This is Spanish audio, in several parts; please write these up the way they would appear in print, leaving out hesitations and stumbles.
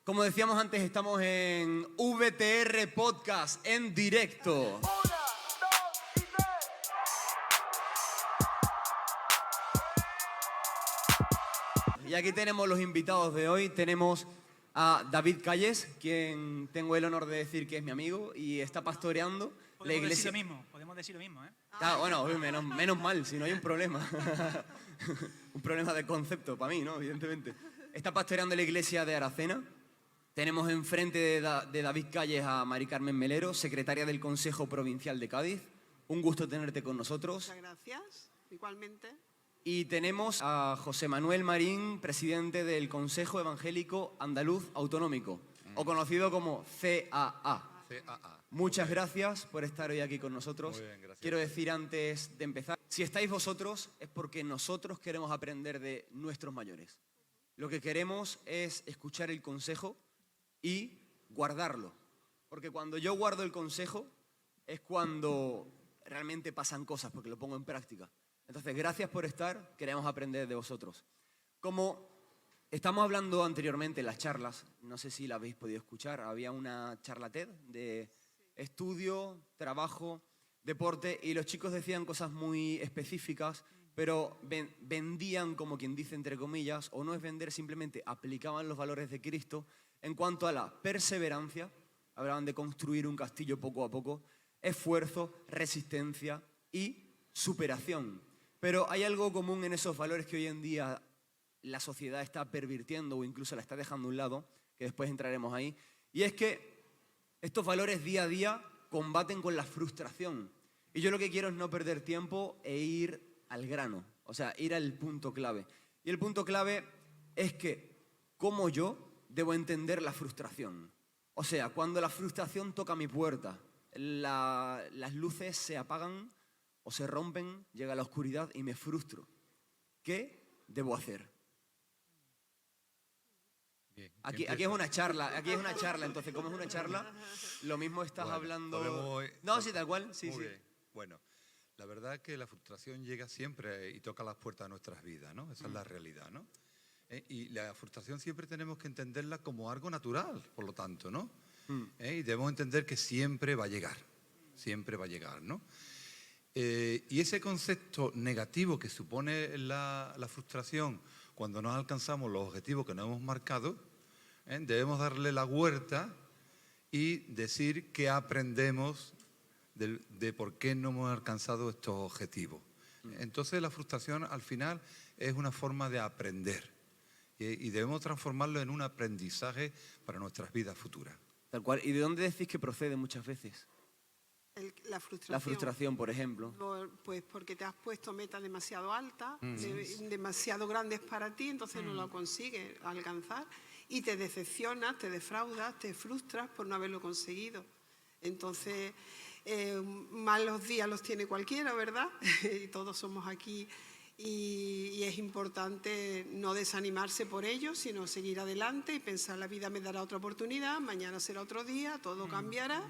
Como decíamos antes, estamos en VTR Podcast en directo. Y aquí tenemos los invitados de hoy. Tenemos a David Calles, quien tengo el honor de decir que es mi amigo y está pastoreando la iglesia. Podemos decir lo mismo, ¿eh? Ah, bueno, menos mal, si no hay un problema. Un problema de concepto para mí, ¿no? Evidentemente. Está pastoreando la iglesia de Aracena. Tenemos enfrente de David Calles a Mari Carmen Melero, secretaria del Consejo Provincial de Cádiz. Un gusto tenerte con nosotros. Muchas gracias, igualmente. Y tenemos a José Manuel Marín, presidente del Consejo Evangélico Andaluz Autonómico, o conocido como CAA. CAA. Muchas gracias por estar hoy aquí con nosotros. Muy bien, gracias. Quiero decir antes de empezar, si estáis vosotros es porque nosotros queremos aprender de nuestros mayores. Lo que queremos es escuchar el consejo y guardarlo. Porque cuando yo guardo el consejo es cuando realmente pasan cosas, porque lo pongo en práctica. Entonces, gracias por estar, queremos aprender de vosotros. Como estamos hablando anteriormente en las charlas, no sé si la habéis podido escuchar, había una charla TED de estudio, trabajo, deporte, y los chicos decían cosas muy específicas, pero vendían, como quien dice entre comillas, o no es vender, simplemente aplicaban los valores de Cristo en cuanto a la perseverancia, hablaban de construir un castillo poco a poco, esfuerzo, resistencia y superación. Pero hay algo común en esos valores que hoy en día la sociedad está pervirtiendo o incluso la está dejando a un lado, que después entraremos ahí, y es que estos valores día a día combaten con la frustración. Y yo lo que quiero es no perder tiempo e ir al grano, o sea, ir al punto clave. Y el punto clave es que, ¿cómo yo debo entender la frustración? O sea, cuando la frustración toca mi puerta, las luces se apagan o se rompen, llega la oscuridad y me frustro. ¿Qué debo hacer? Bien, Aquí es una charla, entonces como es una charla, lo mismo estás hablando... No, sí, tal cual, sí, Muy sí. bien. Bueno, la verdad es que la frustración llega siempre y toca las puertas de nuestras vidas, ¿no? Esa es la realidad, ¿no? Y la frustración siempre tenemos que entenderla como algo natural, por lo tanto, ¿no? Y debemos entender que siempre va a llegar, ¿no? Y ese concepto negativo que supone la frustración cuando no alcanzamos los objetivos que nos hemos marcado, debemos darle la vuelta y decir que aprendemos de por qué no hemos alcanzado estos objetivos. Entonces la frustración al final es una forma de aprender y debemos transformarlo en un aprendizaje para nuestras vidas futuras. Tal cual. ¿Y de dónde decís que procede muchas veces? La frustración. La frustración, por ejemplo. Pues porque te has puesto metas demasiado altas, demasiado grandes para ti, entonces no lo consigues alcanzar y te decepcionas, te defraudas, te frustras por no haberlo conseguido. Entonces, malos días los tiene cualquiera, ¿verdad? Y todos somos aquí y es importante no desanimarse por ello, sino seguir adelante y pensar la vida me dará otra oportunidad, mañana será otro día, todo cambiará.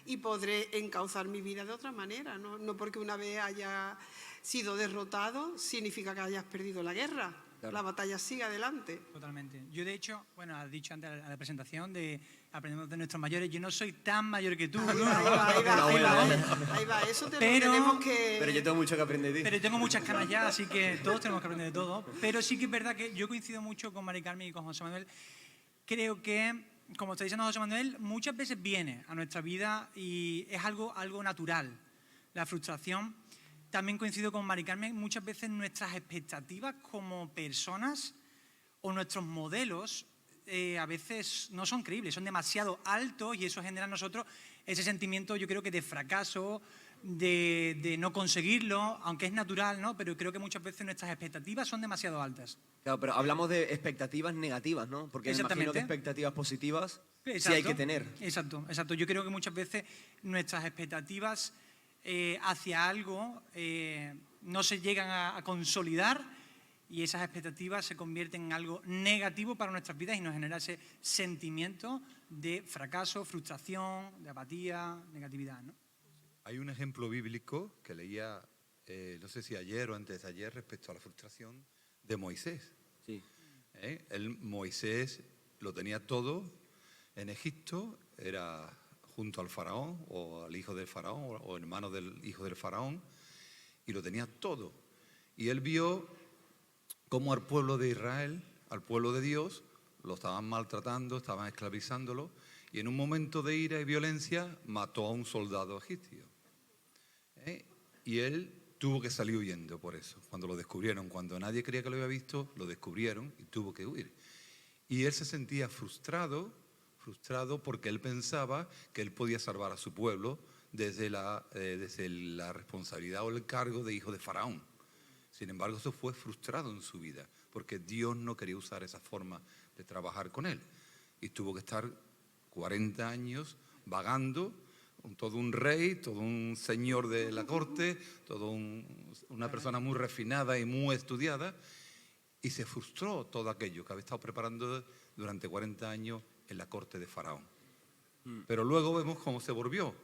Y podré encauzar mi vida de otra manera. No porque una vez haya sido derrotado significa que hayas perdido la guerra. Claro. La batalla sigue adelante. Totalmente. Yo, de hecho, bueno, has dicho antes a la presentación de aprendemos de nuestros mayores. Yo no soy tan mayor que tú. Ahí va. Eso tenemos que... Pero yo tengo mucho que aprender de ti. Pero tengo muchas canas ya, así que todos tenemos que aprender de todo. Pero sí que es verdad que yo coincido mucho con Mari Carmen y con José Manuel. Creo que, como está diciendo José Manuel, muchas veces viene a nuestra vida y es algo natural. La frustración. También coincido con Mari Carmen, muchas veces nuestras expectativas como personas o nuestros modelos a veces no son creíbles, son demasiado altos y eso genera en nosotros ese sentimiento, yo creo que de fracaso, de no conseguirlo, aunque es natural, ¿no? Pero creo que muchas veces nuestras expectativas son demasiado altas. Claro, pero hablamos de expectativas negativas, ¿no? Porque me imagino que expectativas positivas sí hay que tener. Exacto. Yo creo que muchas veces nuestras expectativas hacia algo no se llegan a consolidar y esas expectativas se convierten en algo negativo para nuestras vidas y nos genera ese sentimiento de fracaso, frustración, de apatía, negatividad, ¿no? Hay un ejemplo bíblico que leía, no sé si ayer o antes de ayer, respecto a la frustración de Moisés. Sí. Moisés lo tenía todo en Egipto, era junto al faraón o al hijo del faraón o hermano del hijo del faraón, y lo tenía todo. Y él vio cómo al pueblo de Israel, al pueblo de Dios, lo estaban maltratando, estaban esclavizándolo, y en un momento de ira y violencia mató a un soldado egipcio. Y él tuvo que salir huyendo por eso, cuando lo descubrieron. Cuando nadie creía que lo había visto, lo descubrieron y tuvo que huir. Y él se sentía frustrado porque él pensaba que él podía salvar a su pueblo desde la responsabilidad o el cargo de hijo de Faraón. Sin embargo, eso fue frustrado en su vida, porque Dios no quería usar esa forma de trabajar con él. Y tuvo que estar 40 años vagando, todo un rey, todo un señor de la corte, una persona muy refinada y muy estudiada, y se frustró todo aquello que había estado preparando durante 40 años en la corte de Faraón. Pero luego vemos cómo se volvió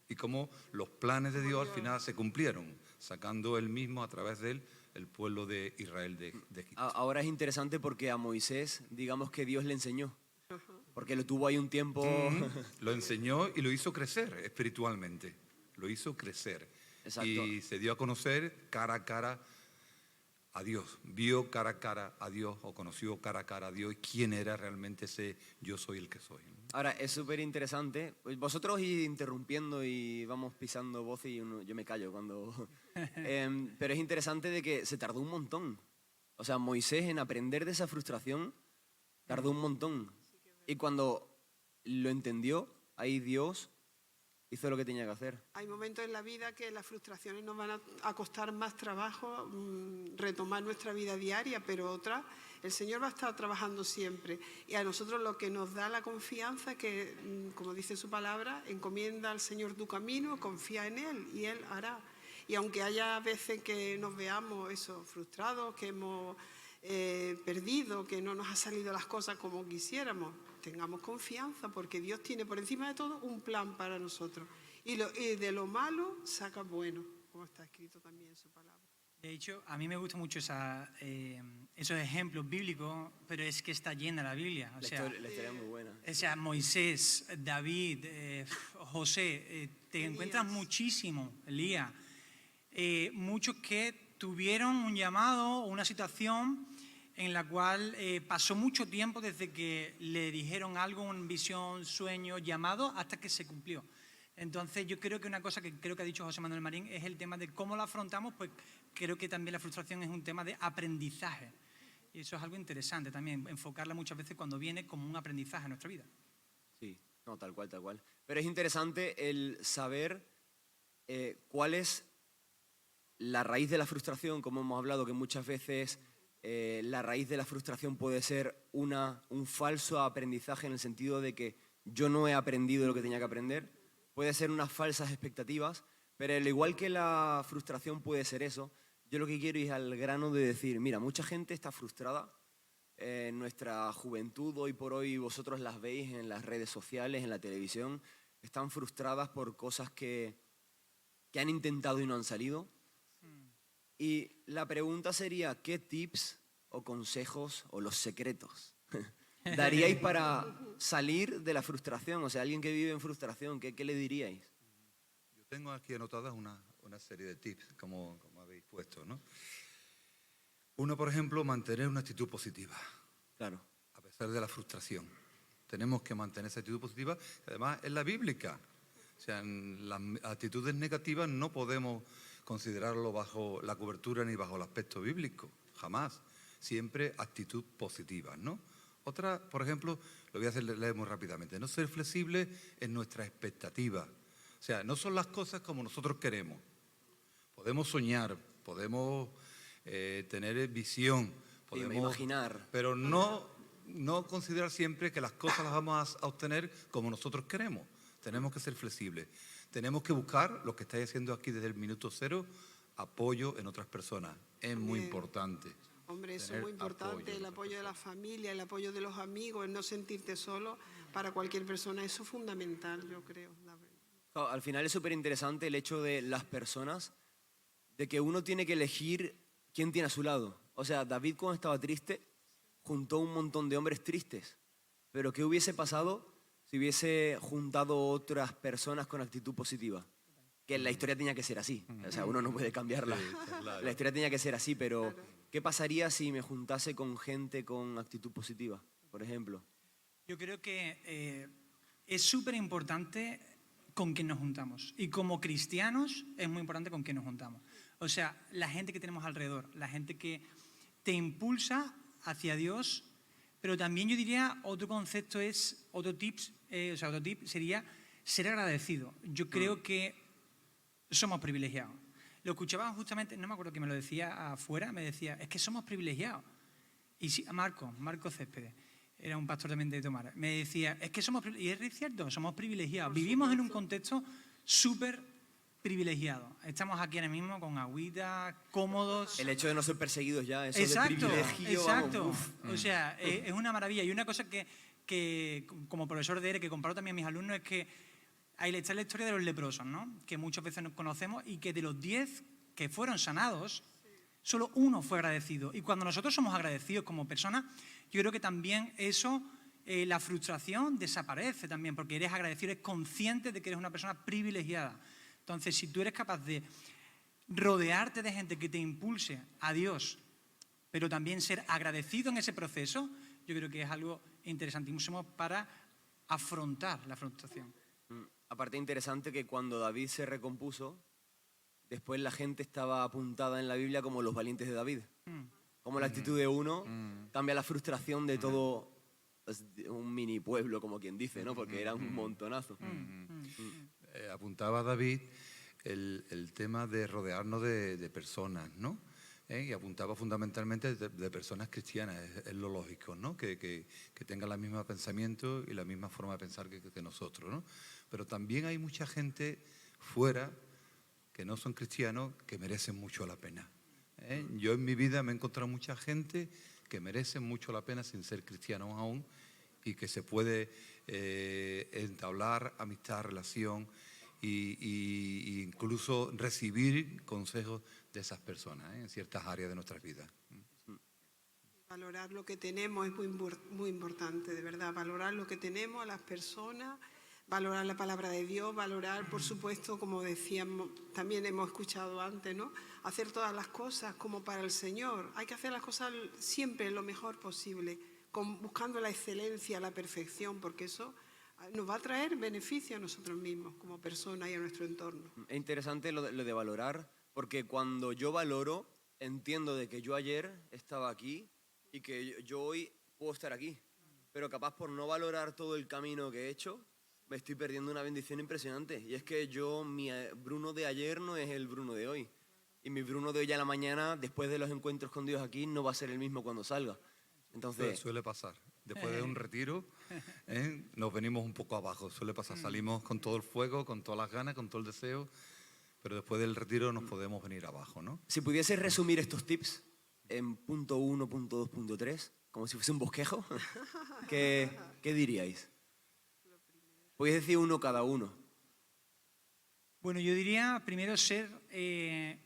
y cómo los planes de Dios al final se cumplieron, sacando él mismo a través de él el pueblo de Israel de Egipto. Ahora es interesante porque a Moisés, digamos que Dios le enseñó, porque lo tuvo ahí un tiempo... Lo enseñó y lo hizo crecer espiritualmente, lo hizo crecer. Exacto. Y se dio a conocer cara a cara a Dios, vio cara a cara a Dios o conoció cara a cara a Dios y quién era realmente ese yo soy el que soy. Ahora, es súper interesante. Vosotros ir interrumpiendo y vamos pisando voz y yo me callo cuando... pero es interesante de que se tardó un montón. O sea, Moisés en aprender de esa frustración tardó un montón. Y cuando lo entendió, ahí Dios hizo lo que tenía que hacer. Hay momentos en la vida que las frustraciones nos van a costar más trabajo retomar nuestra vida diaria, pero otras, el Señor va a estar trabajando siempre. Y a nosotros lo que nos da la confianza es que, como dice su palabra, encomienda al Señor tu camino, confía en Él y Él hará. Y aunque haya veces que nos veamos frustrados, que hemos perdido, que no nos han salido las cosas como quisiéramos, tengamos confianza porque Dios tiene por encima de todo un plan para nosotros. Y de lo malo saca bueno, como está escrito también en su palabra. De hecho, a mí me gustan mucho esos ejemplos bíblicos, pero es que está llena la Biblia. La historia es muy buena. O sea, Moisés, David, José, te encuentras muchísimo, Elías. Muchos que tuvieron un llamado o una situación en la cual pasó mucho tiempo desde que le dijeron algo, una visión, sueño, llamado, hasta que se cumplió. Entonces yo creo que una cosa que creo que ha dicho José Manuel Marín es el tema de cómo lo afrontamos, pues creo que también la frustración es un tema de aprendizaje. Y eso es algo interesante también, enfocarla muchas veces cuando viene como un aprendizaje en nuestra vida. Sí, no, tal cual, tal cual. Pero es interesante el saber cuál es la raíz de la frustración, como hemos hablado, que muchas veces la raíz de la frustración puede ser un falso aprendizaje en el sentido de que yo no he aprendido lo que tenía que aprender, puede ser unas falsas expectativas, pero al igual que la frustración puede ser eso, yo lo que quiero es al grano de decir, mira, mucha gente está frustrada en nuestra juventud, hoy por hoy vosotros las veis en las redes sociales, en la televisión, están frustradas por cosas que han intentado y no han salido. Y la pregunta sería, ¿qué tips o consejos o los secretos daríais para salir de la frustración? O sea, alguien que vive en frustración, ¿qué le diríais? Yo tengo aquí anotadas una serie de tips, como habéis puesto, ¿no? Uno, por ejemplo, mantener una actitud positiva. Claro. A pesar de la frustración. Tenemos que mantener esa actitud positiva, además es la bíblica. O sea, en las actitudes negativas no podemos considerarlo bajo la cobertura ni bajo el aspecto bíblico, jamás. Siempre actitud positiva, ¿no? Otra, por ejemplo, lo voy a leer muy rápidamente, no ser flexible en nuestra expectativa. O sea, no son las cosas como nosotros queremos. Podemos soñar, podemos tener visión, podemos imaginar. Pero no considerar siempre que las cosas las vamos a obtener como nosotros queremos. Tenemos que ser flexibles. Tenemos que buscar, lo que estáis haciendo aquí desde el minuto cero, apoyo en otras personas. Es muy importante. Hombre, eso es muy importante, el apoyo de la familia, el apoyo de los amigos, el no sentirte solo, para cualquier persona, eso es fundamental, yo creo. Al final es súper interesante el hecho de las personas, de que uno tiene que elegir quién tiene a su lado. O sea, David cuando estaba triste, juntó un montón de hombres tristes. Pero ¿qué hubiese pasado si hubiese juntado otras personas con actitud positiva. Que la historia tenía que ser así. O sea, uno no puede cambiarla. Sí, está claro. La historia tenía que ser así, pero Claro. ¿qué pasaría si me juntase con gente con actitud positiva, por ejemplo? Yo creo que es súper importante con quién nos juntamos. Y como cristianos es muy importante con quién nos juntamos. O sea, la gente que tenemos alrededor, la gente que te impulsa hacia Dios, pero también yo diría otro concepto es, otro tip sería ser agradecido. Yo creo que somos privilegiados. Lo escuchaba justamente, no me acuerdo quién me lo decía afuera, me decía, es que somos privilegiados. Y sí, Marco Céspedes, era un pastor también de Tomar, me decía, es que somos privilegiados, y es cierto, somos privilegiados. Vivimos en un contexto súper privilegiado. Estamos aquí ahora mismo con agüita, cómodos. El hecho de no ser perseguidos ya, eso Exacto, de privilegio, exacto. vamos, uf. O sea, es una maravilla. Y una cosa que como profesor de ERE, que comparo también a mis alumnos, es que ahí está la historia de los leprosos, ¿no? Que muchas veces nos conocemos y que de los 10 que fueron sanados, solo uno fue agradecido. Y cuando nosotros somos agradecidos como personas, yo creo que también eso, la frustración desaparece también, porque eres agradecido, eres consciente de que eres una persona privilegiada. Entonces, si tú eres capaz de rodearte de gente que te impulse a Dios, pero también ser agradecido en ese proceso, yo creo que es algo interesantísimo para afrontar la frustración. Aparte interesante que cuando David se recompuso, después la gente estaba apuntada en la Biblia como los valientes de David. Como la actitud de uno cambia la frustración de todo un mini pueblo, como quien dice, ¿no? Porque era un montonazo. Apuntaba David el tema de rodearnos de personas, ¿no? Y apuntaba fundamentalmente de personas cristianas, es lo lógico, ¿no? Que tengan el mismo pensamiento y la misma forma de pensar que nosotros, ¿no? Pero también hay mucha gente fuera que no son cristianos que merecen mucho la pena. Yo en mi vida me he encontrado mucha gente que merece mucho la pena sin ser cristianos aún y que se puede entablar amistad, relación y incluso recibir consejos de esas personas en ciertas áreas de nuestras vidas. Valorar lo que tenemos es muy importante, de verdad. Valorar lo que tenemos, a las personas, valorar la palabra de Dios, valorar, por supuesto, como decíamos, también hemos escuchado antes, ¿no? Hacer todas las cosas como para el Señor. Hay que hacer las cosas siempre lo mejor posible, buscando la excelencia, la perfección, porque eso nos va a traer beneficio a nosotros mismos como personas y a nuestro entorno. Es interesante lo de valorar, porque cuando yo valoro, entiendo de que yo ayer estaba aquí y que yo hoy puedo estar aquí. Pero capaz por no valorar todo el camino que he hecho, me estoy perdiendo una bendición impresionante. Y es que mi Bruno de ayer no es el Bruno de hoy. Y mi Bruno de hoy a la mañana, después de los encuentros con Dios aquí, no va a ser el mismo cuando salga. Entonces, Suele pasar. Después de un retiro, nos venimos un poco abajo. Suele pasar. Salimos con todo el fuego, con todas las ganas, con todo el deseo, pero después del retiro nos podemos venir abajo, ¿no? si pudieses resumir estos tips en punto 1, punto 2, punto 3, como si fuese un bosquejo, ¿qué diríais? Podéis decir uno cada uno. Bueno, yo diría primero ser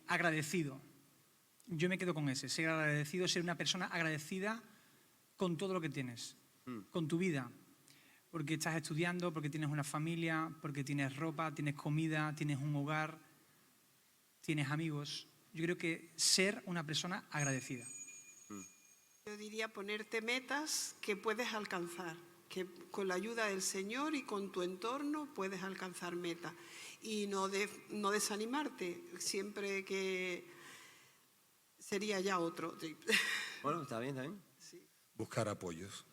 agradecido. Yo me quedo con ese, ser agradecido, ser una persona agradecida con todo lo que tienes, con tu vida. Porque estás estudiando, porque tienes una familia, porque tienes ropa, tienes comida, tienes un hogar, tienes amigos. Yo creo que ser una persona agradecida. Yo diría ponerte metas que puedes alcanzar, que con la ayuda del Señor y con tu entorno puedes alcanzar metas. Y no desanimarte, siempre que sería ya otro tip. Bueno, está bien, está bien. Buscar apoyos,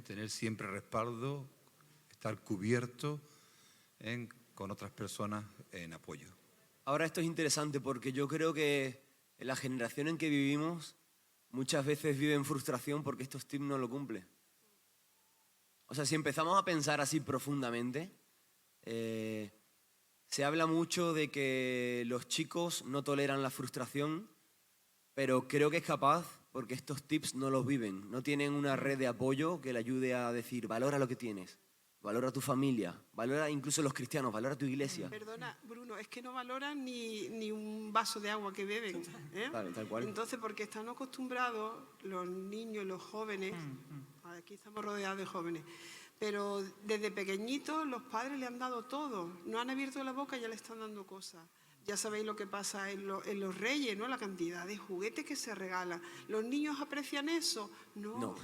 tener siempre respaldo, estar cubierto con otras personas en apoyo. Ahora esto es interesante porque yo creo que en la generación en que vivimos muchas veces vive en frustración porque estos tips no lo cumplen. O sea, si empezamos a pensar así profundamente, se habla mucho de que los chicos no toleran la frustración, pero creo que es capaz porque estos tips no los viven. No tienen una red de apoyo que le ayude a decir, valora lo que tienes, valora tu familia, valora incluso los cristianos, valora tu iglesia. Perdona, Bruno, es que no valoran ni un vaso de agua que beben. Tal cual. Entonces, porque están acostumbrados los niños, los jóvenes, aquí estamos rodeados de jóvenes, Pero desde pequeñitos los padres le han dado todo. No han abierto la boca y ya le están dando cosas. Ya sabéis lo que pasa en los Reyes, ¿no? La cantidad de juguetes que se regalan. ¿Los niños aprecian eso? No.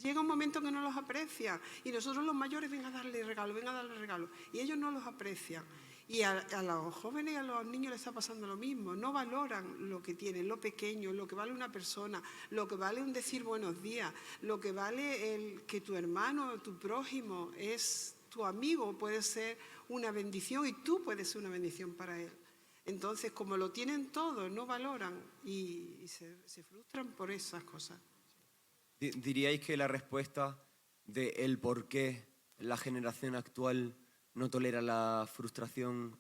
Llega un momento que no los aprecian. Y nosotros los mayores, venga a darle regalo, venga a darle regalo. Y ellos no los aprecian. Y a los jóvenes y a los niños les está pasando lo mismo. No valoran lo que tienen, lo pequeño, lo que vale una persona, lo que vale un decir buenos días, lo que vale el que tu hermano, tu prójimo es tu amigo, puede ser una bendición y tú puedes ser una bendición para él. Entonces, como lo tienen todo, no valoran y se frustran por esas cosas. ¿Diríais que la respuesta de el por qué la generación actual no tolera la frustración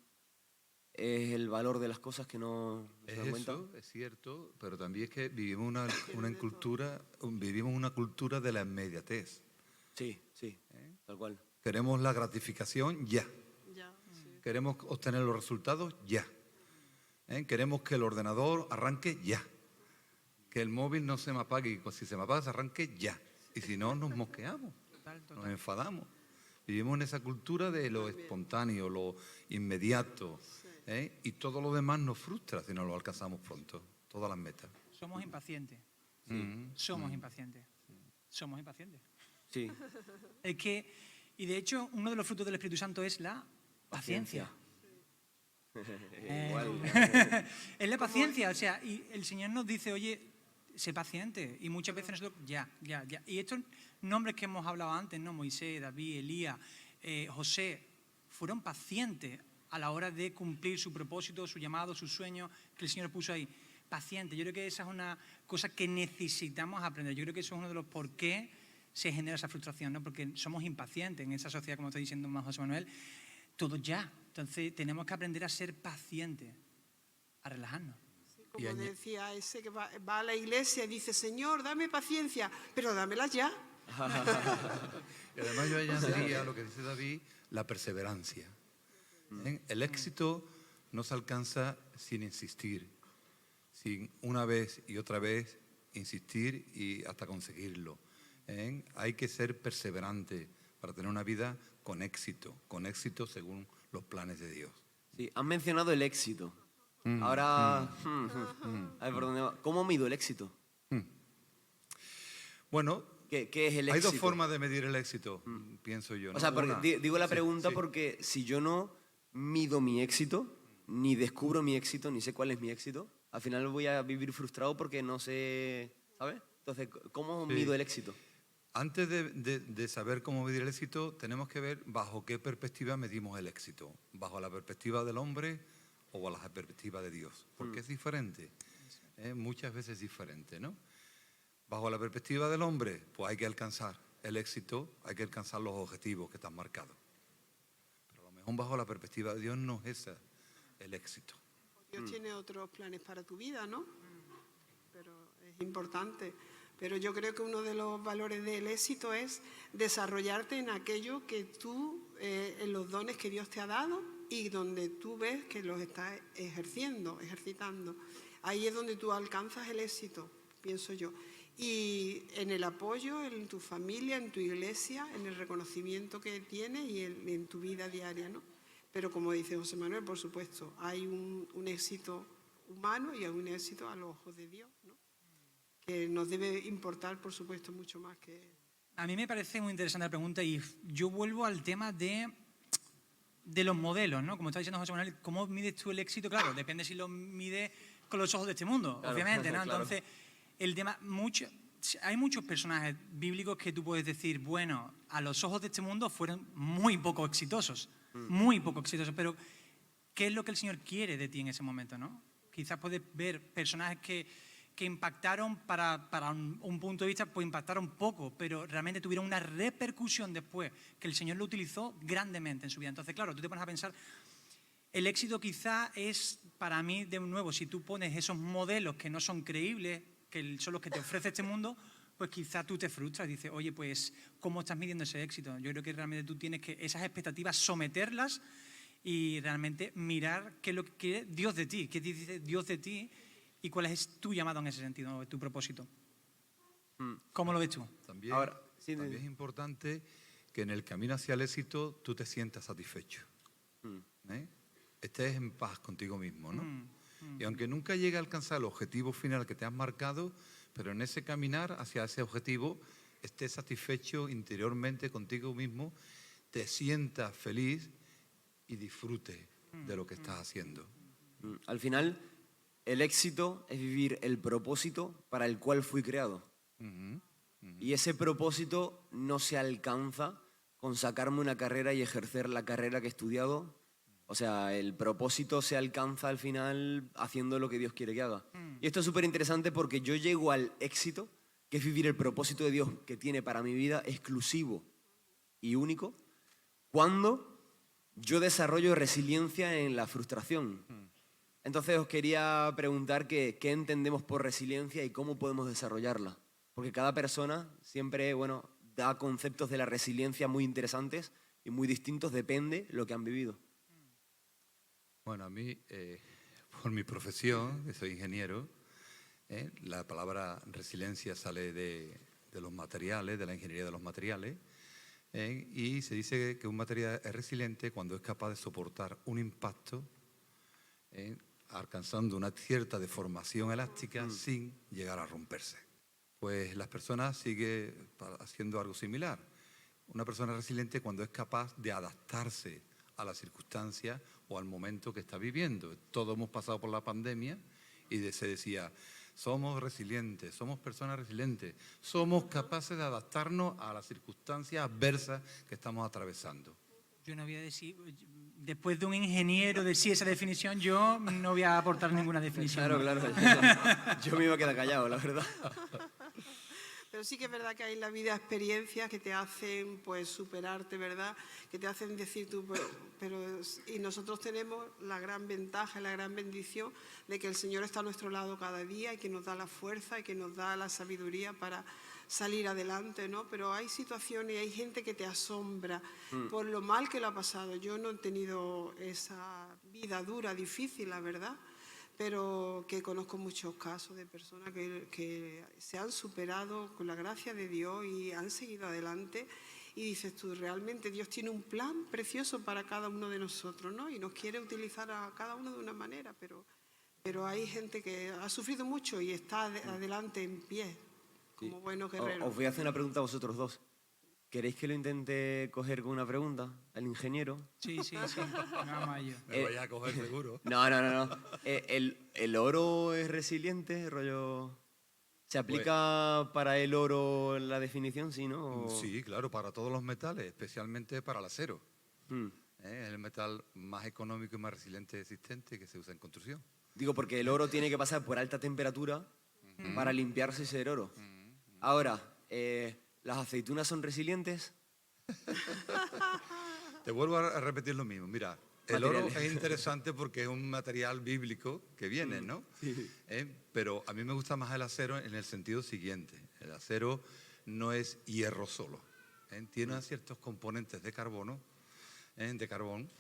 es el valor de las cosas que no se dan cuenta? Eso, es cierto, pero también es que vivimos una cultura de la inmediatez. Sí, tal cual. Queremos la gratificación ya. Sí. Queremos obtener los resultados ya. Queremos que el ordenador arranque ya. Que el móvil no se me apague y si se me apaga se arranque ya. Y si no, nos mosqueamos, nos enfadamos. Vivimos en esa cultura de lo espontáneo, lo inmediato. Y todo lo demás nos frustra si no lo alcanzamos pronto, todas las metas. Somos impacientes. Somos impacientes. Somos impacientes. Sí. Es que, y de hecho, uno de los frutos del Espíritu Santo es la paciencia. Es la paciencia, o sea, y el Señor nos dice, oye, sé paciente. Y muchas veces nosotros, ya. Y estos nombres que hemos hablado antes, ¿no? Moisés, David, Elías, José, fueron pacientes a la hora de cumplir su propósito, su llamado, su sueño que el Señor puso ahí. Paciente. Yo creo que esa es una cosa que necesitamos aprender. Yo creo que eso es uno de los por qué se genera esa frustración, ¿no? Porque somos impacientes en esa sociedad, como está diciendo José Manuel, todo ya. Entonces tenemos que aprender a ser pacientes, a relajarnos. Sí, como decía ese que va a la iglesia y dice, Señor, dame paciencia, pero dámela ya. Y además yo añadiría lo que dice David, la perseverancia. El éxito no se alcanza sin insistir, sin una vez y otra vez insistir y hasta conseguirlo. Hay que ser perseverante para tener una vida con éxito según los planes de Dios. Sí, han mencionado el éxito. Ahora, a ver, ¿por dónde va? ¿Cómo mido el éxito? Bueno, ¿Qué es el éxito? hay dos formas de medir el éxito, pienso yo, ¿no? O sea, porque digo la pregunta sí. porque si yo no mido mi éxito, ni descubro mi éxito, ni sé cuál es mi éxito, al final voy a vivir frustrado porque no sé, ¿sabes? Entonces, ¿cómo mido el éxito? Antes de saber cómo medir el éxito, tenemos que ver bajo qué perspectiva medimos el éxito. ¿Bajo la perspectiva del hombre o bajo la perspectiva de Dios? Porque es diferente, muchas veces es diferente, ¿no? Bajo la perspectiva del hombre, pues hay que alcanzar el éxito, hay que alcanzar los objetivos que están marcados. Pero a lo mejor bajo la perspectiva de Dios no es ese el éxito. Dios tiene otros planes para tu vida, ¿no? Pero es importante. Pero yo creo que uno de los valores del éxito es desarrollarte en aquello que tú, en los dones que Dios te ha dado y donde tú ves que los estás ejercitando. Ahí es donde tú alcanzas el éxito, pienso yo. Y en el apoyo, en tu familia, en tu iglesia, en el reconocimiento que tienes y en tu vida diaria, ¿no? Pero como dice José Manuel, por supuesto, hay un éxito humano y hay un éxito a los ojos de Dios, ¿no? Que nos debe importar, por supuesto, mucho más que... A mí me parece muy interesante la pregunta y yo vuelvo al tema de los modelos, ¿no? Como está diciendo José Manuel, ¿cómo mides tú el éxito? Claro, depende si lo mides con los ojos de este mundo, claro, obviamente, ¿no? Claro. Entonces, el tema, hay muchos personajes bíblicos que tú puedes decir, bueno, a los ojos de este mundo fueron muy poco exitosos, pero ¿qué es lo que el Señor quiere de ti en ese momento, no? Quizás puedes ver personajes que impactaron para un punto de vista, pues impactaron poco, pero realmente tuvieron una repercusión después, que el Señor lo utilizó grandemente en su vida. Entonces, claro, tú te pones a pensar, el éxito quizá es, para mí, de nuevo, si tú pones esos modelos que no son creíbles, que son los que te ofrece este mundo, pues quizá tú te frustras y dices, oye, pues, ¿cómo estás midiendo ese éxito? Yo creo que realmente tú tienes que esas expectativas someterlas y realmente mirar qué es lo que quiere Dios de ti, qué dice Dios de ti y cuál es tu llamado en ese sentido, tu propósito. ¿Cómo lo ves tú? También, Ahora, también es importante que en el camino hacia el éxito tú te sientas satisfecho. ¿Eh? Estés en paz contigo mismo, ¿no? Y aunque nunca llegue a alcanzar el objetivo final que te has marcado, pero en ese caminar hacia ese objetivo estés satisfecho interiormente contigo mismo, te sientas feliz y disfrute de lo que estás haciendo. Al final, el éxito es vivir el propósito para el cual fui creado. Y ese propósito no se alcanza con sacarme una carrera y ejercer la carrera que he estudiado. O sea, el propósito se alcanza al final haciendo lo que Dios quiere que haga. Y esto es súper interesante porque yo llego al éxito, que es vivir el propósito de Dios que tiene para mi vida exclusivo y único, cuando yo desarrollo resiliencia en la frustración. Entonces os quería preguntar qué entendemos por resiliencia y cómo podemos desarrollarla. Porque cada persona siempre, bueno, da conceptos de la resiliencia muy interesantes y muy distintos, depende lo que han vivido. Bueno, a mí, por mi profesión, que soy ingeniero, la palabra resiliencia sale de los materiales, de la ingeniería de los materiales, y se dice que un material es resiliente cuando es capaz de soportar un impacto, alcanzando una cierta deformación elástica sin llegar a romperse. Pues las personas siguen haciendo algo similar. Una persona resiliente cuando es capaz de adaptarse a las circunstancias o al momento que está viviendo. Todos hemos pasado por la pandemia y se decía, somos resilientes, somos personas resilientes, somos capaces de adaptarnos a las circunstancias adversas que estamos atravesando. Yo no voy a decir, después de un ingeniero decir esa definición, yo no voy a aportar ninguna definición. Claro. Yo me iba a quedar callado, la verdad. Pero sí que es verdad que hay en la vida experiencias que te hacen pues superarte, ¿verdad? Que te hacen decir tú, y nosotros tenemos la gran ventaja, la gran bendición de que el Señor está a nuestro lado cada día y que nos da la fuerza y que nos da la sabiduría para salir adelante, ¿no? Pero hay situaciones y hay gente que te asombra por lo mal que lo ha pasado. Yo no he tenido esa vida dura, difícil, la verdad, pero que conozco muchos casos de personas que se han superado con la gracia de Dios y han seguido adelante. Y dices tú, realmente Dios tiene un plan precioso para cada uno de nosotros, ¿no? Y nos quiere utilizar a cada uno de una manera, pero hay gente que ha sufrido mucho y está adelante en pie, como buenos guerreros. Os voy a hacer una pregunta a vosotros dos. ¿Queréis que lo intente coger con una pregunta al ingeniero? Sí. Vamos a ello. Me voy a coger seguro. No. ¿El oro es resiliente, rollo? ¿Se aplica para el oro la definición, sí, no? Sí, claro, para todos los metales, especialmente para el acero. Es el metal más económico y más resiliente existente que se usa en construcción. Digo, porque el oro tiene que pasar por alta temperatura para limpiarse y ser oro. Ahora, ¿las aceitunas son resilientes? Te vuelvo a repetir lo mismo. Mira, el oro es interesante porque es un material bíblico que viene, ¿no? Sí. Pero a mí me gusta más el acero en el sentido siguiente. El acero no es hierro solo. Tiene ciertos componentes de carbono, de carbón,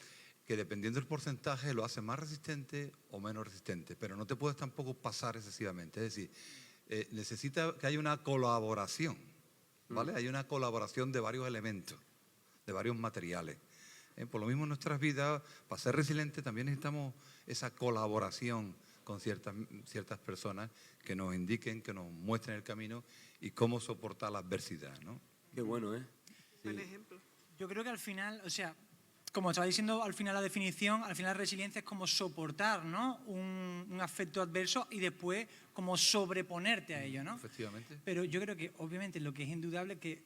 que dependiendo del porcentaje lo hace más resistente o menos resistente. Pero no te puedes tampoco pasar excesivamente. Es decir, necesita que haya una colaboración, ¿vale? Hay una colaboración de varios elementos, de varios materiales. Por lo mismo en nuestras vidas, para ser resilientes también necesitamos esa colaboración con ciertas personas que nos indiquen, que nos muestren el camino y cómo soportar la adversidad, ¿no? Qué bueno, ¿eh? Buen ejemplo. Yo creo que al final, o sea, como estaba diciendo al final la definición, al final la resiliencia es como soportar, ¿no? un afecto adverso y después como sobreponerte a ello, ¿no? Efectivamente. Pero yo creo que obviamente lo que es indudable que,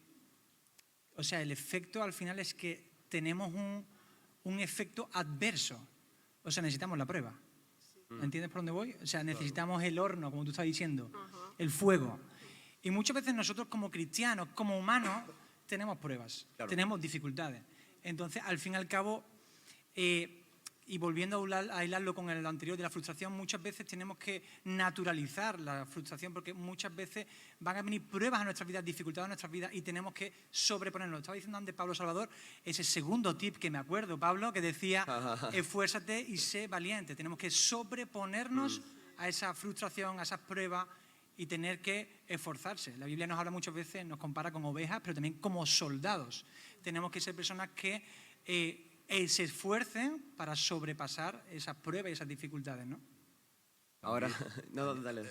o sea, el efecto al final es que tenemos un efecto adverso. O sea, necesitamos la prueba. ¿Entiendes por dónde voy? O sea, necesitamos el horno, como tú estás diciendo, el fuego. Y muchas veces nosotros como cristianos, como humanos, tenemos pruebas, tenemos dificultades. Entonces, al fin y al cabo, y volviendo a hilarlo con el anterior de la frustración, muchas veces tenemos que naturalizar la frustración porque muchas veces van a venir pruebas a nuestras vidas, dificultades a nuestras vidas y tenemos que sobreponernos. Estaba diciendo antes Pablo Salvador, ese segundo tip que me acuerdo, Pablo, que decía, esfuérzate y sé valiente. Tenemos que sobreponernos a esa frustración, a esas pruebas y tener que esforzarse. La Biblia nos habla muchas veces, nos compara con ovejas, pero también como soldados. tenemos que ser personas que se esfuercen para sobrepasar esas pruebas y esas dificultades, ¿no? Ahora, no, dale.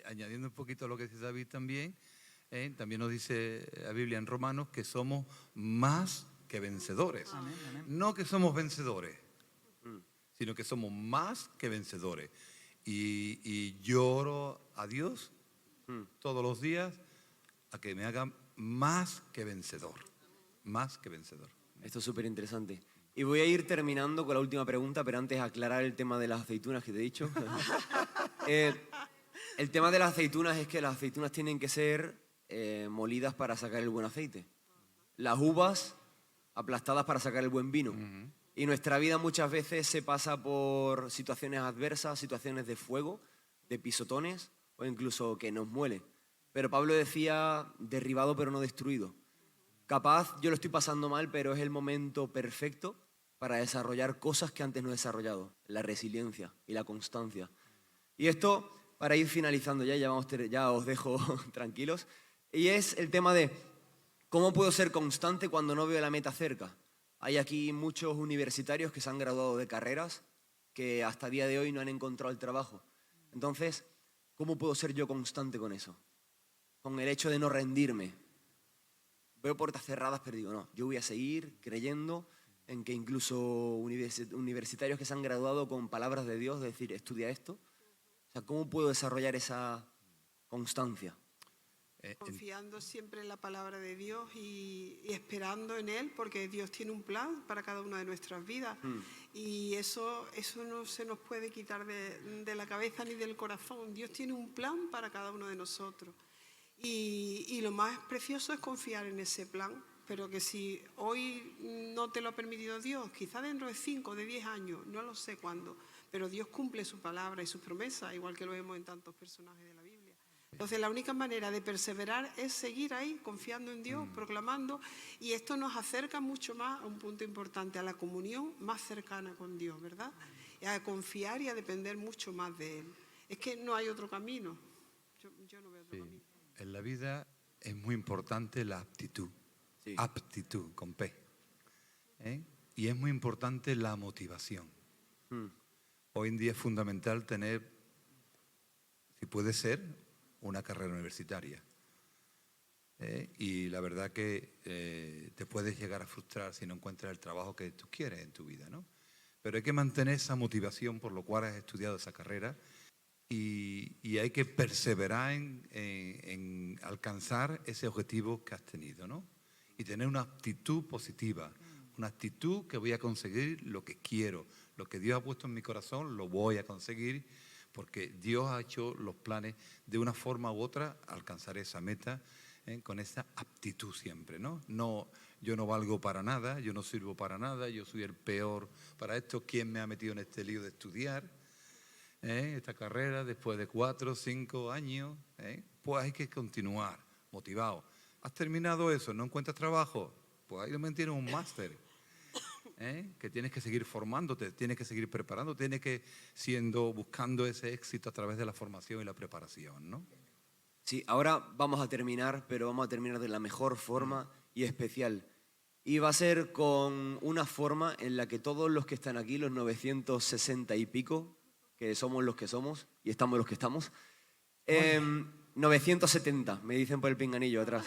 Añadiendo un poquito a lo que dice David también, también nos dice la Biblia en Romanos que somos más que vencedores. Amén, amén. No que somos vencedores, sino que somos más que vencedores. Y yo oro a Dios todos los días a que me haga más que vencedor. Más que vencedor. Esto es súper interesante. Y voy a ir terminando con la última pregunta, pero antes aclarar el tema de las aceitunas que te he dicho. El tema de las aceitunas es que las aceitunas tienen que ser molidas para sacar el buen aceite. Las uvas aplastadas para sacar el buen vino. Y nuestra vida muchas veces se pasa por situaciones adversas, situaciones de fuego, de pisotones o incluso que nos muele. Pero Pablo decía derribado pero no destruido. Capaz yo lo estoy pasando mal, pero es el momento perfecto para desarrollar cosas que antes no he desarrollado. La resiliencia y la constancia. Y esto, para ir finalizando ya os dejo tranquilos, y es el tema de cómo puedo ser constante cuando no veo la meta cerca. Hay aquí muchos universitarios que se han graduado de carreras que hasta el día de hoy no han encontrado el trabajo. Entonces, ¿cómo puedo ser yo constante con eso? Con el hecho de no rendirme. Veo puertas cerradas, pero digo, no, yo voy a seguir creyendo en que incluso universitarios que se han graduado con palabras de Dios, de decir, estudia esto. O sea, ¿cómo puedo desarrollar esa constancia? Confiando siempre en la palabra de Dios y esperando en Él, porque Dios tiene un plan para cada una de nuestras vidas. Y eso no se nos puede quitar de la cabeza ni del corazón. Dios tiene un plan para cada uno de nosotros. Y lo más precioso es confiar en ese plan, pero que si hoy no te lo ha permitido Dios, quizá dentro de 5, de 10 años, no lo sé cuándo, pero Dios cumple su palabra y sus promesas, igual que lo vemos en tantos personajes de la Biblia. Entonces la única manera de perseverar es seguir ahí, confiando en Dios, proclamando, y esto nos acerca mucho más a un punto importante, a la comunión más cercana con Dios, ¿verdad? Y a confiar y a depender mucho más de Él. Es que no hay otro camino. Yo no veo otro camino. En la vida es muy importante la aptitud. Sí. Aptitud, con P. Y es muy importante la motivación. Hoy en día es fundamental tener, si puede ser, una carrera universitaria. Y la verdad que te puedes llegar a frustrar si no encuentras el trabajo que tú quieres en tu vida, ¿no? Pero hay que mantener esa motivación por lo cual has estudiado esa carrera y hay que perseverar en alcanzar ese objetivo que has tenido, ¿no? Y tener una actitud positiva, una actitud que voy a conseguir lo que quiero, lo que Dios ha puesto en mi corazón lo voy a conseguir, porque Dios ha hecho los planes de una forma u otra, alcanzar esa meta con esa aptitud siempre, ¿no? No, yo no valgo para nada, yo no sirvo para nada, yo soy el peor para esto. ¿Quién me ha metido en este lío de estudiar esta carrera después de 4 o 5 años? Pues hay que continuar motivado. ¿Has terminado eso? ¿No encuentras trabajo? Pues ahí también tienes un máster. Que tienes que seguir formándote, tienes que seguir preparándote, tienes que buscando ese éxito a través de la formación y la preparación, ¿no? Sí, ahora vamos a terminar, pero vamos a terminar de la mejor forma y especial. Y va a ser con una forma en la que todos los que están aquí, los 960 y pico, que somos los que somos y estamos los que estamos, 970, me dicen por el pinganillo atrás.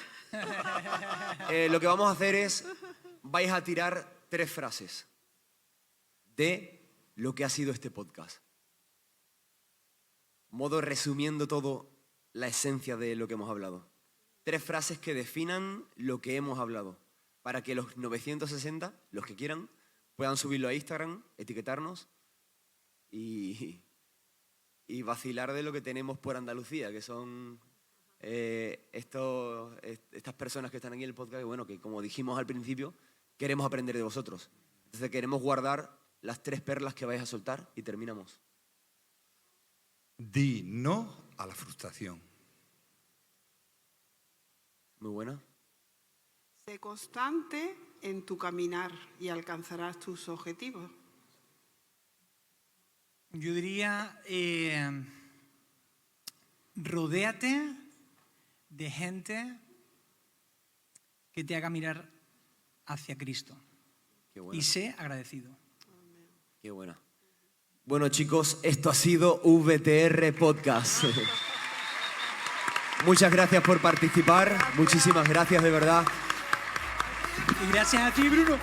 Lo que vamos a hacer es, vais a tirar 3 frases de lo que ha sido este podcast. Modo resumiendo todo, la esencia de lo que hemos hablado. 3 frases que definan lo que hemos hablado, para que los 960, los que quieran, puedan subirlo a Instagram, etiquetarnos y vacilar de lo que tenemos por Andalucía, que son estas personas que están aquí en el podcast, que como dijimos al principio, queremos aprender de vosotros. Entonces queremos guardar las 3 perlas que vais a soltar y terminamos. Di no a la frustración. Muy buena. Sé constante en tu caminar y alcanzarás tus objetivos. Yo diría, rodéate de gente que te haga mirar hacia Cristo. Qué buena. Y sé agradecido. Qué buena. Bueno, chicos, esto ha sido VTR Podcast. Muchas gracias por participar. Muchísimas gracias, de verdad. Y gracias a ti, Bruno.